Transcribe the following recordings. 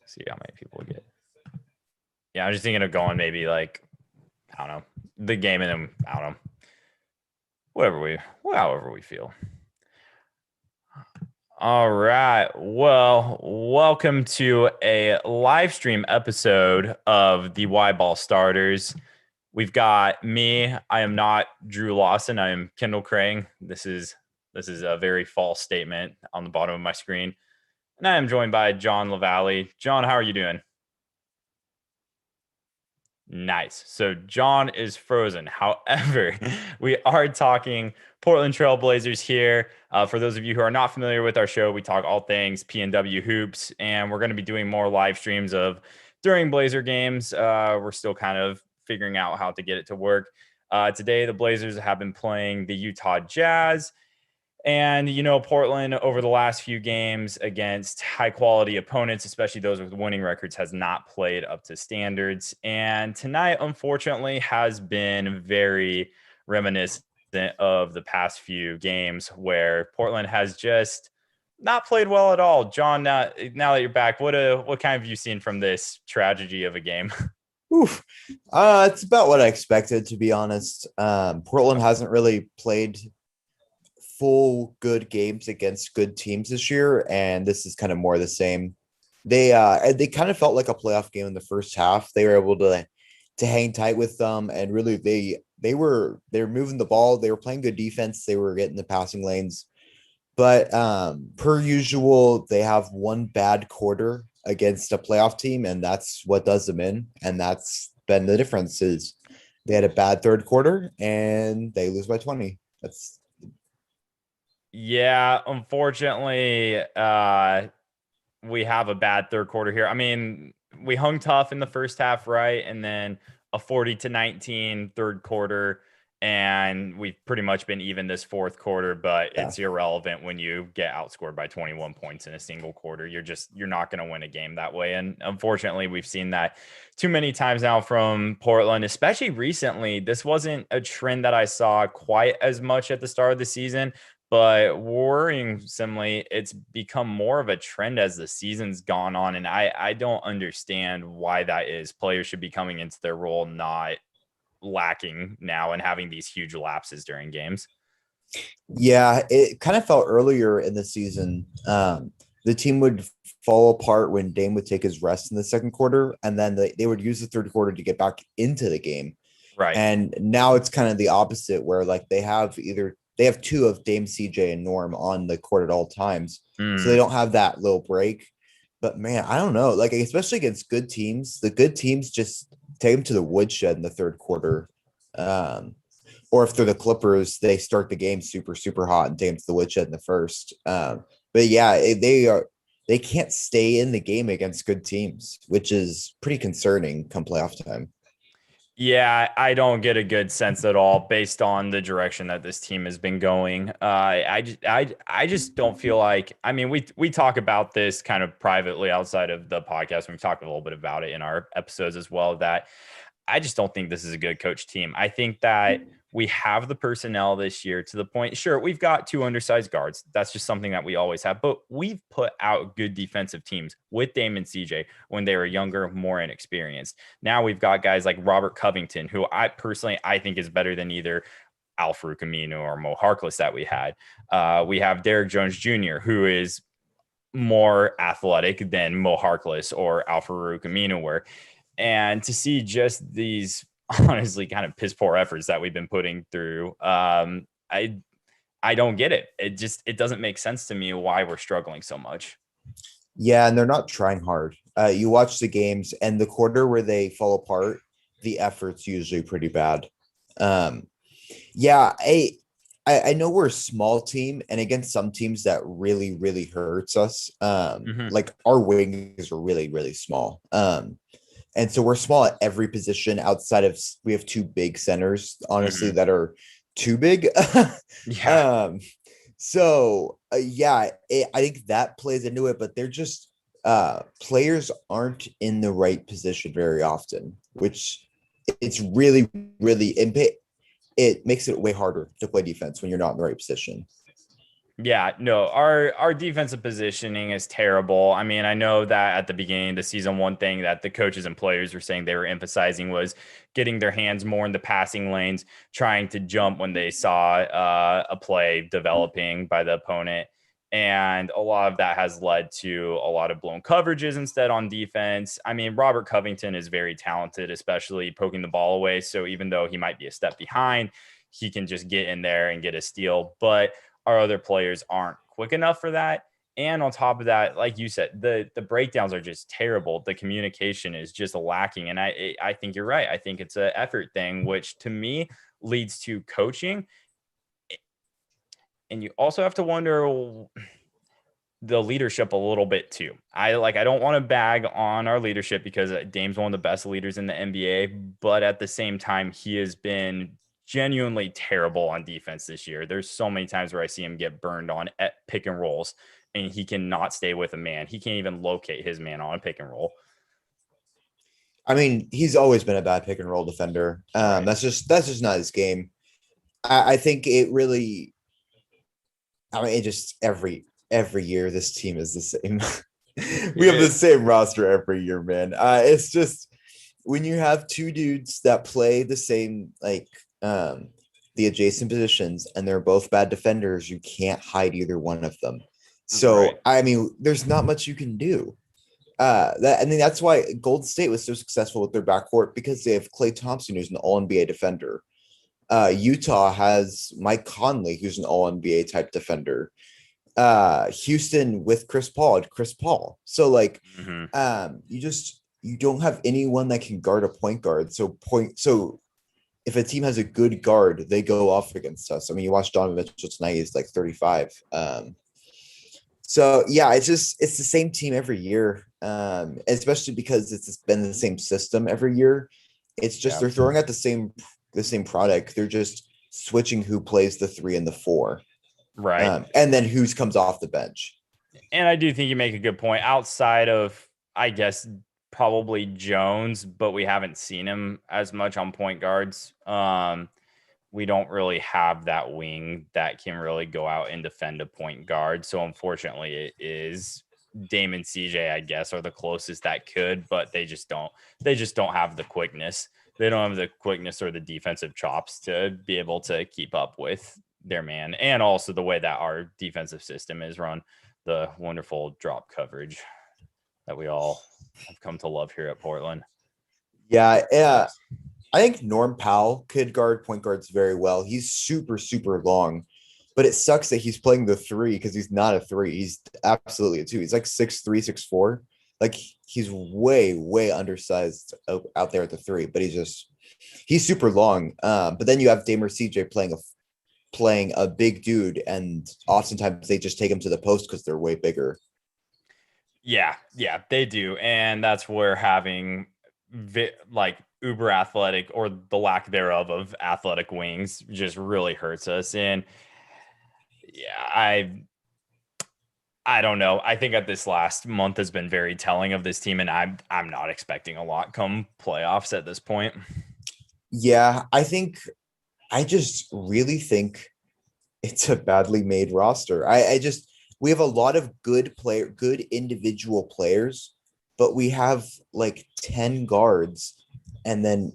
See how many people get. Yeah, I'm just thinking of going maybe like, I don't know, the game and then, I don't know, however we feel. All right. Well, welcome to a live stream episode of the Y Ball Starters. We've got me. I am not Drew Lawson. I am Kendall Crane. This is a very false statement on the bottom of my screen. And I am joined by John LaValle. John, how are you doing? Nice. So John is frozen. However, we are talking Portland Trail Blazers here. For those of you who are not familiar with our show, we talk all things PNW hoops, and we're going to be doing more live streams of during Blazer games. We're still kind of figuring out how to get it to work. Today, the Blazers have been playing the Utah Jazz. And, Portland over the last few games against high quality opponents, especially those with winning records, has not played up to standards. And tonight, unfortunately, has been very reminiscent of the past few games where Portland has just not played well at all. John, now that you're back, what kind of you seen from this tragedy of a game? Oof. It's about what I expected, to be honest. Portland hasn't really played full good games against good teams this year, and this is kind of more the same. They kind of felt like a playoff game in the first half. They were able to hang tight with them, and really they were moving the ball. They were playing good defense. They were getting the passing lanes, but per usual, they have one bad quarter against a playoff team, and that's what does them in. And that's been the difference. Is they had a bad third quarter and they lose by 20. Yeah, unfortunately, we have a bad third quarter here. I mean, we hung tough in the first half, right? And then a 40-19 third quarter, and we've pretty much been even this fourth quarter, but it's irrelevant when you get outscored by 21 points in a single quarter. You're not going to win a game that way. And unfortunately, we've seen that too many times now from Portland, especially recently. This wasn't a trend that I saw quite as much at the start of the season, but worryingly, it's become more of a trend as the season's gone on. And I don't understand why that is. Players should be coming into their role, not lacking now and having these huge lapses during games. Yeah, it kind of felt earlier in the season. The team would fall apart when Dame would take his rest in the second quarter, and then they would use the third quarter to get back into the game. Right. And now it's kind of the opposite, where like they have two of Dame, CJ, and Norm on the court at all times. So they don't have that little break. But man, I don't know. Like, especially against good teams, the good teams just take them to the woodshed in the third quarter. Or if they're the Clippers, they start the game super, super hot and take them to the woodshed in the first. But yeah, they can't stay in the game against good teams, which is pretty concerning come playoff time. Yeah, I don't get a good sense at all based on the direction that this team has been going. I just don't feel like. I mean, we talk about this kind of privately outside of the podcast. We've talked a little bit about it in our episodes as well. That I just don't think this is a good coach team. I think that we have the personnel this year to the point. Sure, we've got two undersized guards. That's just something that we always have. But we've put out good defensive teams with Dame and CJ when they were younger, more inexperienced. Now we've got guys like Robert Covington, who I think is better than either Al-Farouq Aminu or Mo Harkless that we had. We have Derrick Jones Jr., who is more athletic than Mo Harkless or Al-Farouq Aminu were. And to see just these honestly kind of piss poor efforts that we've been putting through, I don't get it. It doesn't make sense to me why we're struggling so much. Yeah, and they're not trying hard. You watch the games, and the quarter where they fall apart, the effort's usually pretty bad. Yeah, I know we're a small team, and against some teams that really, really hurts us. Like our wings are really, really small. And so we're small at every position outside of, we have two big centers, honestly, that are too big. Yeah. I think that plays into it, but they're just players aren't in the right position very often, which it's really, really it makes it way harder to play defense when you're not in the right position. Yeah, no, our defensive positioning is terrible. I mean, I know that at the beginning of the season, one thing that the coaches and players were saying they were emphasizing was getting their hands more in the passing lanes, trying to jump when they saw a play developing by the opponent. And a lot of that has led to a lot of blown coverages instead on defense. I mean, Robert Covington is very talented, especially poking the ball away. So even though he might be a step behind, he can just get in there and get a steal. But our other players aren't quick enough for that. And on top of that, like you said, the breakdowns are just terrible. The communication is just lacking. And I think you're right. I think it's an effort thing, which to me leads to coaching. And you also have to wonder the leadership a little bit too. I don't want to bag on our leadership because Dame's one of the best leaders in the NBA, but at the same time, he has been genuinely terrible on defense this year. There's so many times where I see him get burned on at pick and rolls, and he cannot stay with a man. He can't even locate his man on a pick and roll. I mean, he's always been a bad pick and roll defender. Right. That's just not his game. I think it really. I mean, it just every year this team is the same. We have the same roster every year, man. It's just when you have two dudes that play the same, like the adjacent positions, and they're both bad defenders, you can't hide either one of them. Right. So I mean, there's not much you can do. I mean, that's why Golden State was so successful with their backcourt because they have Klay Thompson, who's an All NBA defender. Utah has Mike Conley, who's an All NBA type defender. Houston with Chris Paul and Chris Paul. So like, Mm-hmm. You don't have anyone that can guard a point guard. So if a team has a good guard, they go off against us. I mean, you watch Donovan Mitchell tonight; he's like 35. So yeah, it's the same team every year, especially because it's been the same system every year. It's just Yeah. they're throwing out the same product. They're just switching who plays the 3 and the 4, Right. and then who comes off the bench. And I do think you make a good point. Outside of, I guess, probably Jones, but we haven't seen him as much on point guards. We don't really have that wing that can really go out and defend a point guard. So unfortunately, it is Damon CJ, I guess, are the closest that could, but they just don't. They just don't have the quickness. They don't have the quickness or the defensive chops to be able to keep up with their man, and also the way that our defensive system is run, the wonderful drop coverage that we all have come to love here at Portland. Yeah. I think Norm Powell could guard point guards very well. He's super, super long, but it sucks that he's playing the 3 because he's not a 3. He's absolutely a 2. He's like 6'3", 6'4". Like he's way, way undersized out there at the 3, but he's super long. But then you have Damer CJ playing a big dude, and oftentimes they just take him to the post because they're way bigger. Yeah, they do, and that's where having like uber athletic or the lack thereof of athletic wings just really hurts us. And yeah, I don't know. I think that this last month has been very telling of this team, and I'm not expecting a lot come playoffs at this point. Yeah, I just really think it's a badly made roster. We have a lot of good individual players, but we have like 10 guards, and then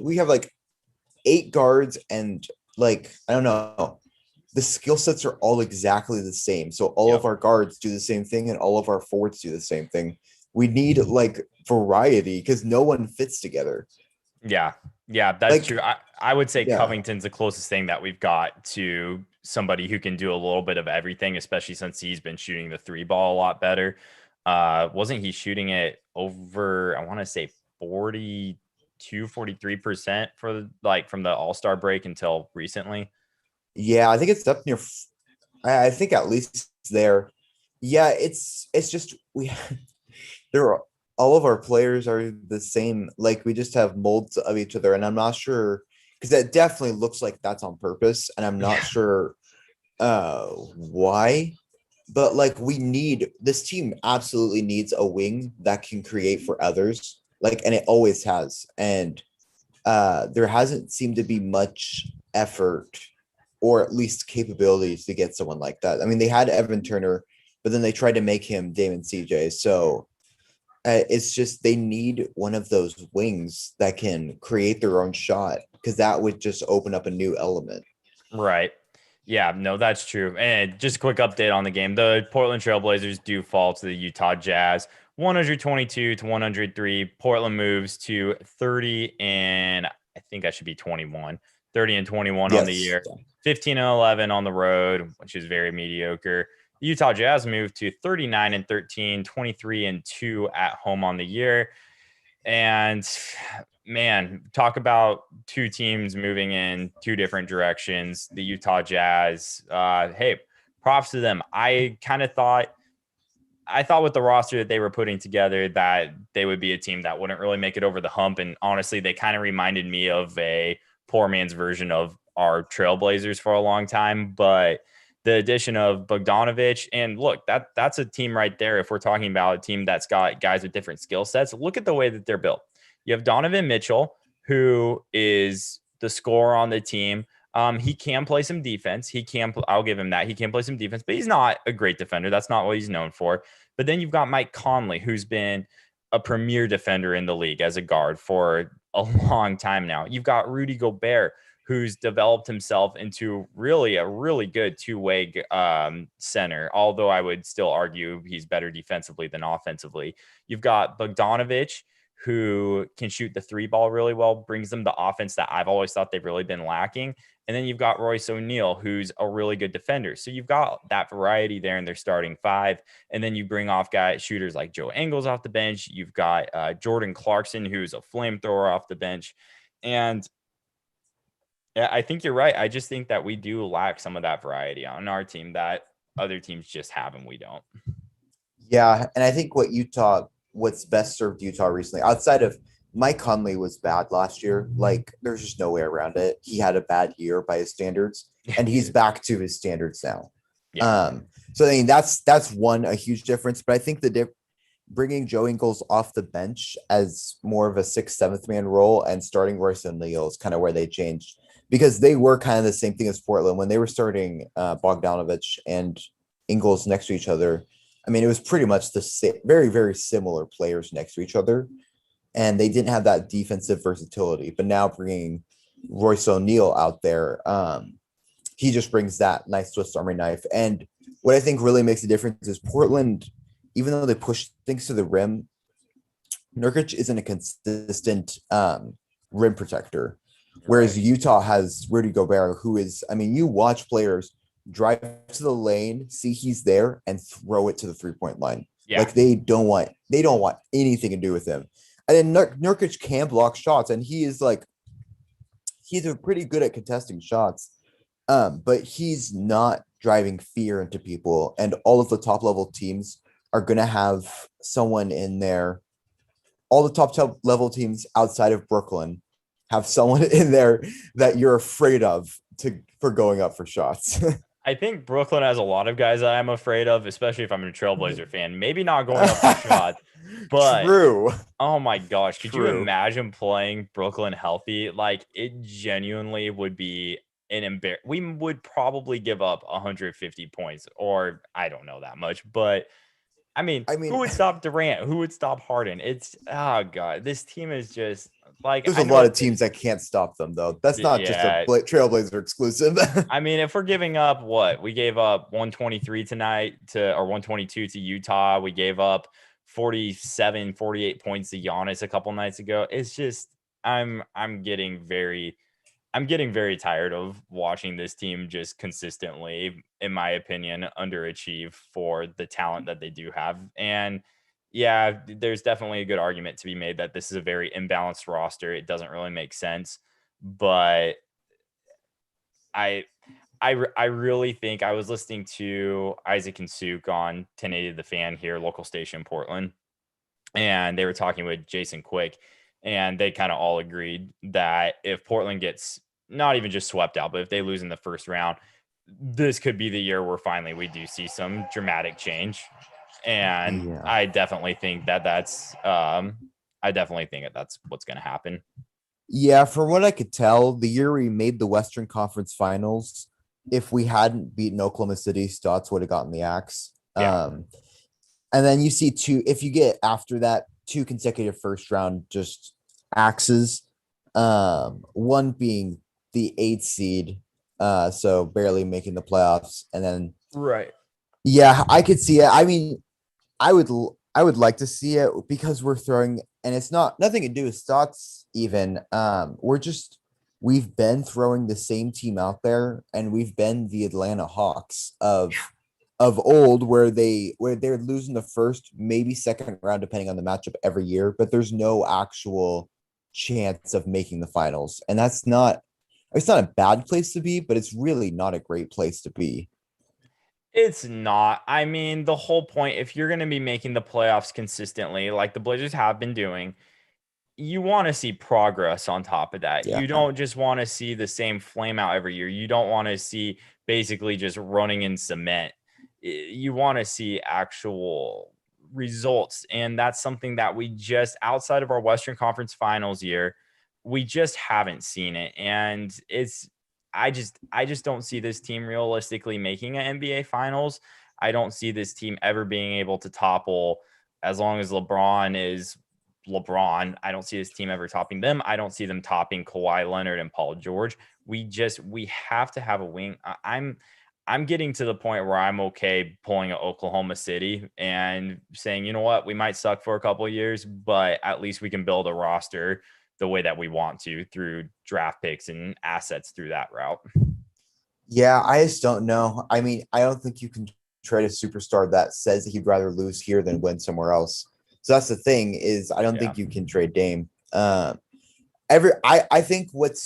we have like 8 guards, and like I don't know, the skill sets are all exactly the same. So all of Yep. our guards do the same thing, and all of our forwards do the same thing. We need like variety because no one fits together. Yeah. Yeah, that's Like, true. I would say yeah, Covington's the closest thing that we've got to somebody who can do a little bit of everything, especially since he's been shooting the 3 ball a lot better. Wasn't he shooting it over, I want to say 43% for like from the All-Star break until recently? yeah, I think it's up near. I think at least there. Yeah, it's just we there are all of our players are the same. Like we just have molds of each other, and I'm not sure because that definitely looks like that's on purpose, and I'm not Yeah. sure why. But like we need this team absolutely needs a wing that can create for others. Like, and it always has. And there hasn't seemed to be much effort or at least capabilities to get someone like that. I mean, they had Evan Turner, but then they tried to make him Damon CJ. So it's just they need one of those wings that can create their own shot because that would just open up a new element. Right. Yeah, no, that's true. And just a quick update on the game. The Portland Trailblazers do fall to the Utah Jazz 122 to 103. Portland moves to 30 and I think I should be 21. 30 and 21 on the Yes. year. 15 and 11 on the road, which is very mediocre. The Utah Jazz moved to 39 and 13, 23 and 2 at home on the year. And man, talk about two teams moving in two different directions. The Utah Jazz, hey, props to them. I thought with the roster that they were putting together that they would be a team that wouldn't really make it over the hump. And honestly, they kind of reminded me of a poor man's version of our Trailblazers for a long time. But the addition of Bogdanovich, and look, that's a team right there. If we're talking about a team that's got guys with different skill sets, look at the way that they're built. You have Donovan Mitchell, who is the scorer on the team. He can play some defense. I'll give him that. He can play some defense, but he's not a great defender. That's not what he's known for. But then you've got Mike Conley, who's been a premier defender in the league as a guard for a long time now. You've got Rudy Gobert, who's developed himself into really a really good two-way center, although I would still argue he's better defensively than offensively. You've got Bogdanovich, who can shoot the three ball really well, brings them the offense that I've always thought they've really been lacking. And then you've got Royce O'Neal, who's a really good defender. So you've got that variety there in their starting five. And then you bring off shooters like Joe Ingles off the bench. You've got Jordan Clarkson, who's a flamethrower off the bench. And yeah, I think you're right. I just think that we do lack some of that variety on our team that other teams just have and we don't. Yeah, and I think what's best served Utah recently, outside of Mike Conley was bad last year. Like, there's just no way around it. He had a bad year by his standards, and he's back to his standards now. Yeah. So I mean, that's a huge difference. But I think bringing Joe Ingles off the bench as more of a 6th, 7th man role and starting Royce O'Neal is kind of where they changed, because they were kind of the same thing as Portland when they were starting Bogdanovich and Ingles next to each other. I mean, it was pretty much the same, very, very similar players next to each other, and they didn't have that defensive versatility. But now bringing Royce O'Neal out there, he just brings that nice Swiss Army knife. And what I think really makes a difference is Portland, even though they push things to the rim, Nurkic isn't a consistent rim protector. Whereas Utah has Rudy Gobert, who is, I mean, you watch players drive to the lane, see he's there, and throw it to the 3-point line. Yeah. Like they don't want anything to do with him. And then Nurkic can block shots, and he's pretty good at contesting shots. But he's not driving fear into people. And all of the top level teams are gonna have someone in there. All the top level teams outside of Brooklyn have someone in there that you're afraid of for going up for shots. I think Brooklyn has a lot of guys that I'm afraid of, especially if I'm a Trailblazer fan. Maybe not going up for shots, but true. Oh my gosh, could you imagine playing Brooklyn healthy? Like, it genuinely would be an embarrassment. We would probably give up 150 points, or I don't know that much, but I mean, who would stop Durant? Who would stop Harden? Oh god, this team is just like, there's a lot of teams that can't stop them, though. That's not just a Trailblazer exclusive. I mean, if we're giving up we gave up 123 tonight or 122 to Utah. We gave up 47, 48 points to Giannis a couple nights ago. It's just I'm getting very tired of watching this team just consistently, in my opinion, underachieve for the talent that they do have. And yeah, there's definitely a good argument to be made that this is a very imbalanced roster. It doesn't really make sense, but I really think I was listening to Isaac and Suk on 1080 The Fan here, local station in Portland, and they were talking with Jason Quick, and they kind of all agreed that if Portland gets not even just swept out, but if they lose in the first round, this could be the year where finally we do see some dramatic change. And I definitely think that's what's going to happen. Yeah, from what I could tell, the year we made the Western Conference Finals, if we hadn't beaten Oklahoma City, Stotts would have gotten the axe. Yeah. And then you see two, if you get after that, two consecutive first round just axes. One being the 8th seed, so barely making the playoffs, and then Right. yeah, I could see it. I mean, I would like to see it because we're throwing, and it's not nothing to do with Stotts even. We've been throwing the same team out there, and we've been the Atlanta Hawks of old, where they're losing the first, maybe second round, depending on the matchup every year, but there's no actual chance of making the finals. And it's not a bad place to be, but it's really not a great place to be. It's not. I mean, the whole point, if you're going to be making the playoffs consistently, like the Blazers have been doing, you want to see progress on top of that. Yeah. You don't just want to see the same flame out every year. You don't want to see basically just running in cement. You want to see actual results. And that's something that we just, outside of our Western Conference Finals year, we just haven't seen it. And I just don't see this team realistically making an NBA Finals. I don't see this team ever being able to topple as long as LeBron is LeBron. I don't see this team ever topping them. I don't see them topping Kawhi Leonard and Paul George. We have to have a wing. I'm getting to the point where I'm okay pulling at Oklahoma City and saying, you know what, we might suck for a couple of years, but at least we can build a roster the way that we want to through draft picks and assets through that route. Yeah, I just don't know. I mean, I don't think you can trade a superstar that says that he'd rather lose here than win somewhere else. So that's the thing, is I don't Yeah. think you can trade Dame. I think what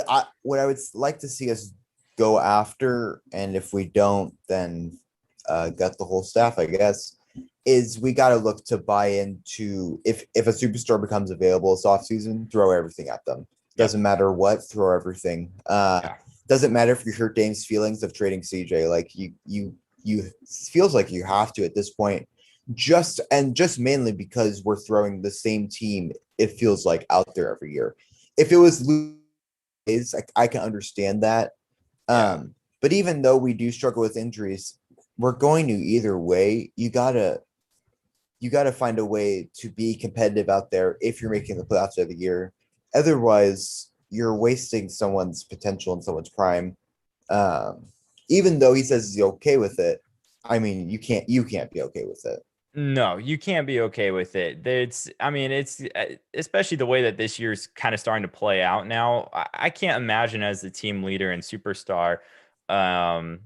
I would like to see us go after, and if we don't, then gut the whole staff, I guess, is we got to look to buy into, if a superstar becomes available this offseason, throw everything at them. Yep. Doesn't matter what, throw everything. Yeah. Doesn't matter if you hurt Dame's feelings of trading CJ. Like you feels like you have to at this point, just mainly because we're throwing the same team. It feels like out there every year. If it was is I can understand that. Yeah. But even though we do struggle with injuries, we're going to either way. You gotta find a way to be competitive out there if you're making the playoffs every year. Otherwise, you're wasting someone's potential and someone's prime. Um, Even though he says he's okay with it, I mean, you can't be okay with it. No, you can't be okay with it. I mean, it's especially the way that this year's kind of starting to play out now. I can't imagine as the team leader and superstar um,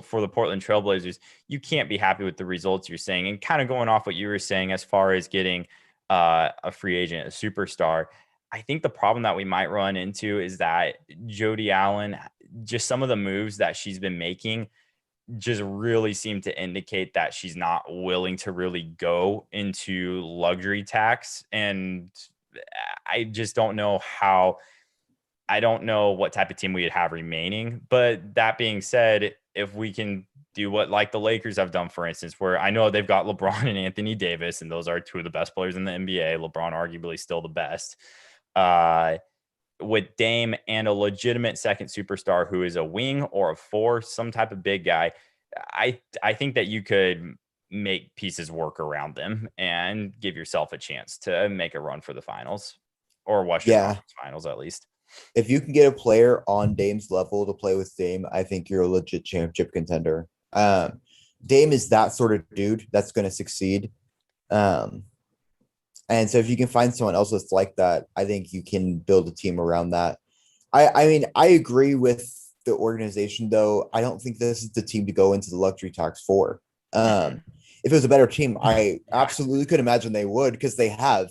for the Portland Trailblazers, you can't be happy with the results you're saying. And kind of going off what you were saying as far as getting a free agent, a superstar, I think the problem that we might run into is that Jody Allen, just some of the moves that she's been making just really seem to indicate that she's not willing to really go into luxury tax. And I just don't know how, I don't know what type of team we would have remaining. But that being said, if we can do what like the Lakers have done, for instance, where I know they've got LeBron and Anthony Davis, and those are two of the best players in the NBA, LeBron arguably still the best. Uh, with Dame and a legitimate second superstar who is a wing or a four, some type of big guy, I think that you could make pieces work around them and give yourself a chance to make a run for the finals or Western Yeah, Conference Finals at least. if you can get a player on Dame's level to play with Dame, I think you're a legit championship contender. Dame is that sort of dude that's going to succeed. Um, and so if you can find someone else that's like that, I think you can build a team around that. I mean, I agree with the organization, though. I don't think this is the team to go into the luxury tax for. Mm-mm. If it was a better team, I Yeah. absolutely could imagine they would, because they have.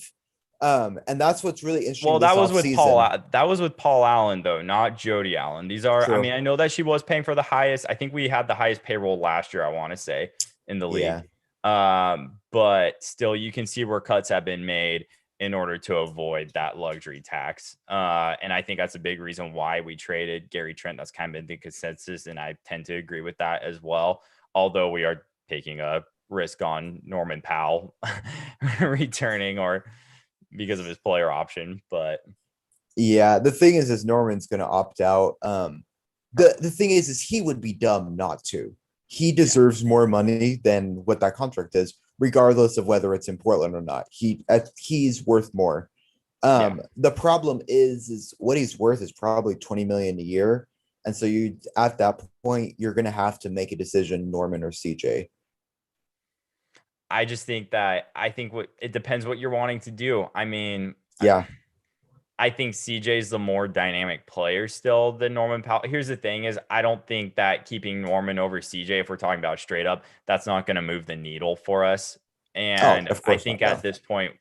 And that's what's really interesting Well, this offseason. That was with Paul Allen though, not Jody Allen. These are, I mean, True. I know that she was paying for the highest. I think we had the highest payroll last year, I want to say, in the league. Yeah. But still, you can see where cuts have been made in order to avoid that luxury tax. And I think that's a big reason why we traded Gary Trent. That's kind of been the consensus, and I tend to agree with that as well. Although we are taking a risk on Norman Powell returning, or because of his player option. But Yeah. The thing is Norman's going to opt out. The thing is he would be dumb not to. He deserves more money than what that contract is, regardless of whether it's in Portland or not. He's worth more. Yeah. The problem is what he's worth is probably 20 million a year. And so you at that point, you're gonna have to make a decision, Norman or CJ. I just think that it depends what you're wanting to do. I mean, Yeah. I think CJ is the more dynamic player still than Norman Powell. Here's the thing is I don't think that keeping Norman over CJ, if we're talking about straight up, that's not going to move the needle for us. Oh, And of I course not. think No. at this point,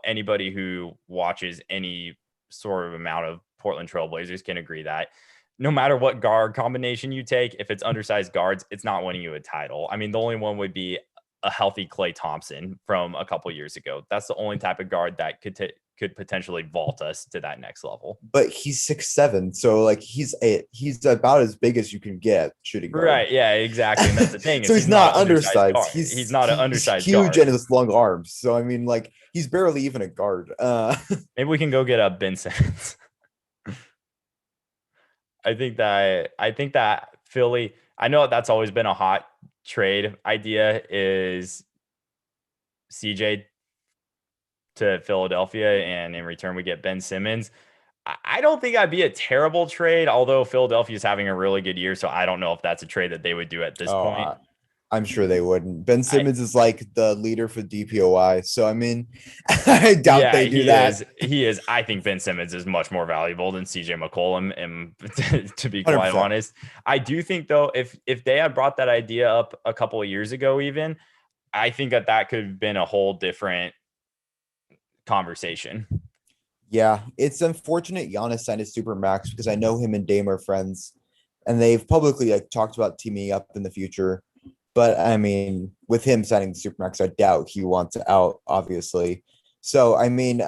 anybody who watches any sort of amount of Portland Trailblazers can agree that no matter what guard combination you take, if it's undersized guards, it's not winning you a title. I mean, the only one would be a healthy Klay Thompson from a couple years ago. That's the only type of guard that could potentially vault us to that next level. But he's 6'7", so like he's about as big as you can get shooting guard. Right. Yeah, exactly. And that's the thing So is he's he's not not an undersized undersized. guard. He's not an He's undersized huge guard. and his long arms. So I mean, like he's barely even a guard. Maybe we can go get a Ben Simmons. I think that Philly, I know that's always been a hot trade idea is CJ to Philadelphia, and in return we get Ben Simmons. I don't think that'd be a terrible trade, although Philadelphia is having a really good year, so I don't know if that's a trade that they would do at this oh, point. I'm sure they wouldn't. Ben I, Simmons is like the leader for DPOI, so I mean, I doubt yeah, they do he that. is. He is. I think Ben Simmons is much more valuable than CJ McCollum, and to be quite 100%. honest, I do think though, if they had brought that idea up a couple of years ago, even I think that could have been a whole different conversation. Yeah, it's unfortunate Giannis signed a super max because I know him and Dame are friends, and they've publicly like talked about teaming up in the future. But I mean, with him signing the supermax, I doubt he wants out, obviously. So I mean,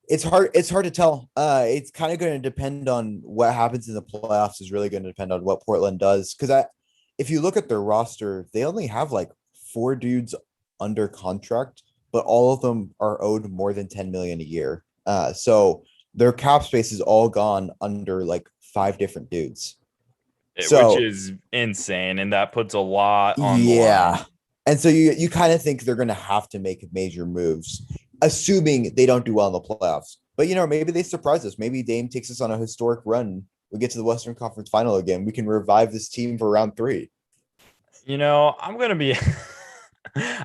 it's hard. It's hard to tell. It's kind of going to depend on what happens in the playoffs. Is really going to depend on what Portland does. Because if you look at their roster, they only have like 4 dudes under contract, but all of them are owed more than 10 million a year. So their cap space is all gone under like 5 different dudes. Which So is insane, and that puts a lot on the line. yeah. And so you kind of think they're going to have to make major moves, assuming they don't do well in the playoffs. But maybe they surprise us. Maybe Dame takes us on a historic run. We get to the Western Conference Final again. We can revive this team for round 3. I'm gonna be,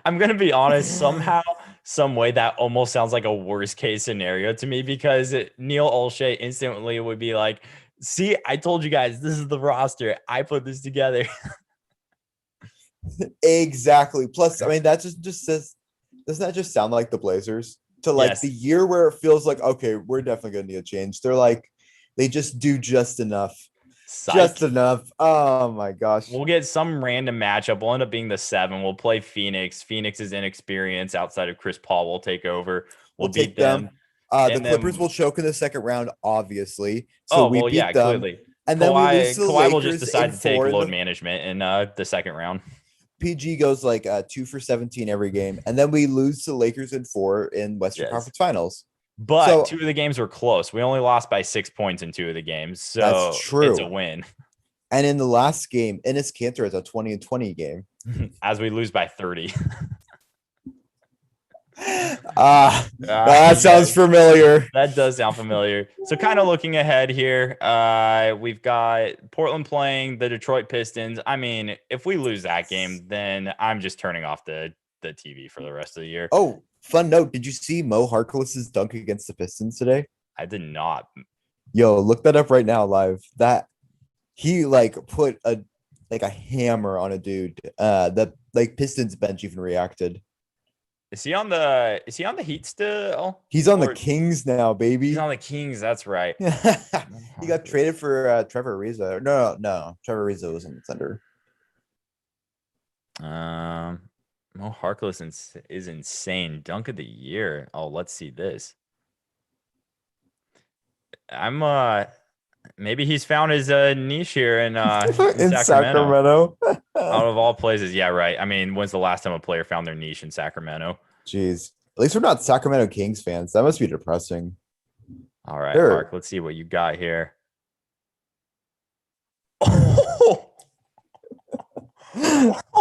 I'm gonna be honest. Somehow, some way, that almost sounds like a worst case scenario to me because Neil Olshey instantly would be like, "See, I told you guys this is the roster. I put this together." Exactly. Plus, I mean, that just says, doesn't that just sound like the Blazers? To like Yes. the year where it feels like, okay, we're definitely going to need a change. They're like, they just do just enough. Psych. Just enough. Oh my gosh. We'll get some random matchup. We'll end up being the 7. We'll play Phoenix. Phoenix's inexperience outside of Chris Paul will take over. We'll beat take them. The And Clippers then, will choke in the second round, obviously. So we well, yeah, beat them. clearly. And then we lose to the Kawhi will just Lakers in decide to take 4 load management in the second round. PG goes like 2 for 17 every game. And then we lose to the Lakers in 4 in Western Conference Finals. But 2 of the games were close. We only lost by 6 points in 2 of the games. So that's true. It's a win. And in the last game, Enes Kanter has a 20-20 game. As we lose by 30. That sounds familiar. That does sound familiar. So kind of looking ahead here, we've got Portland playing the Detroit Pistons. I mean, if we lose that game, then I'm just turning off the TV for the rest of the year. Oh, fun note. Did you see Mo Harkless's dunk against the Pistons today? I did not. Yo, look that up right now live. That he like put a hammer on a dude. That like Pistons bench even reacted. Is he on the Heat still? He's on the Kings now, baby. He's on the Kings, that's right. He got traded for Trevor Ariza. No. Trevor Ariza was in the Thunder. Mo Harkless is insane. Dunk of the year. Oh, let's see this. Maybe he's found his niche here in Sacramento. Out of all places. Yeah, right. I mean, when's the last time a player found their niche in Sacramento? Jeez. At least we're not Sacramento Kings fans. That must be depressing. All right, Mark, let's see what you got here.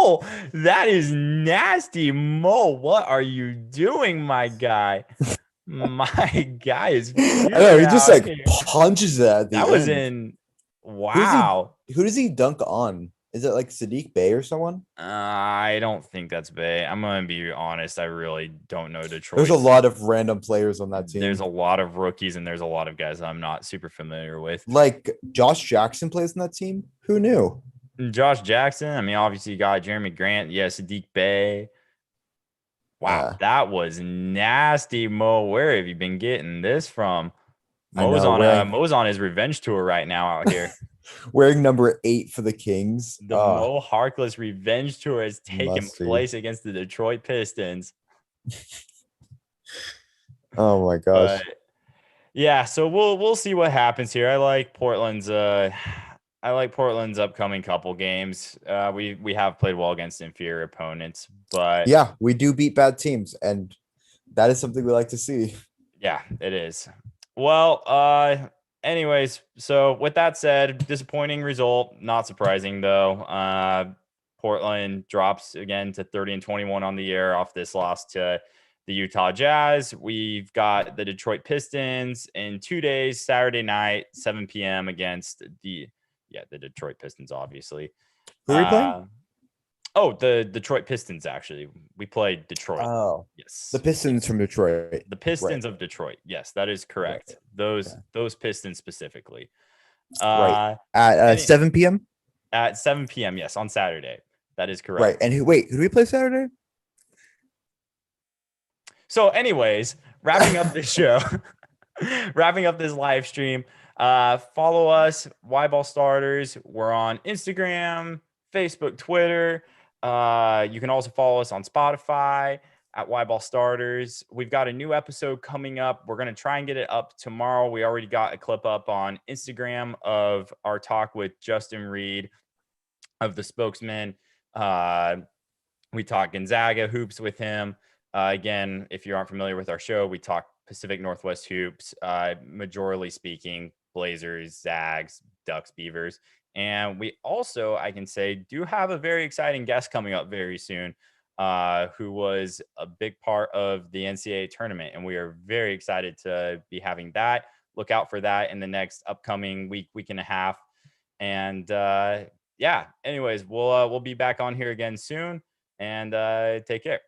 Mo, that is nasty. Mo, what are you doing, my guy? My guy is I know fuming he just out like here. punches it at That the was end. in Who does he wow. who does he dunk on? Is it like Sadiq Bey or someone? I don't think that's Bay. I'm gonna be honest. I really don't know There's a Detroit's. lot of random players on that There's team. a lot of rookies and there's a lot of guys I'm not super familiar with. Like Josh Jackson plays in that team. Who knew? Josh Jackson. I mean, obviously you got Jeremy Grant. Yes, Sadiq Bay. Wow, Uh, that was nasty, Mo. Where have you been getting this from? I know Mo's on his revenge tour right now out here. wearing number 8 for the Kings. The Mo Harkless revenge tour has taken Must be. place against the Detroit Pistons. Oh my But gosh. yeah, so we'll see what happens here. I like Portland's upcoming couple games. We have played well against inferior opponents, but Yeah, we do beat bad teams, and that is something we like to see. yeah, it is. Well, anyways, so with that said, disappointing result, not surprising though. Portland drops again to 30-21 on the year off this loss to the Utah Jazz. We've got the Detroit Pistons in 2 days, Saturday night, 7 p.m. against the Detroit Pistons, obviously. Who are we playing? The Detroit Pistons, actually. We played Detroit. Oh, the Yes. Pistons from Detroit. The Right. Pistons of Detroit. Yes, that is correct. Right. Those Pistons specifically. Right. Uh At any, 7 p.m. at 7 p.m. Yes, on Saturday. That is Right. correct. And who do we play Saturday? So, anyways, wrapping up this show, wrapping up this live stream. Follow us, Y Ball Starters. We're on Instagram, Facebook, Twitter. You can also follow us on Spotify at Y Ball Starters. We've got a new episode coming up. We're going to try and get it up tomorrow. We already got a clip up on Instagram of our talk with Justin Reed of the Spokesman. We talk Gonzaga hoops with him. Again, if you aren't familiar with our show, we talk Pacific Northwest hoops, majorly speaking, Blazers, Zags, Ducks, Beavers. And we also, I can say, do have a very exciting guest coming up very soon, who was a big part of the NCAA tournament. And we are very excited to be having that. Look out for that in the next upcoming week and a half. And yeah, anyways, we'll be back on here again soon. And take care.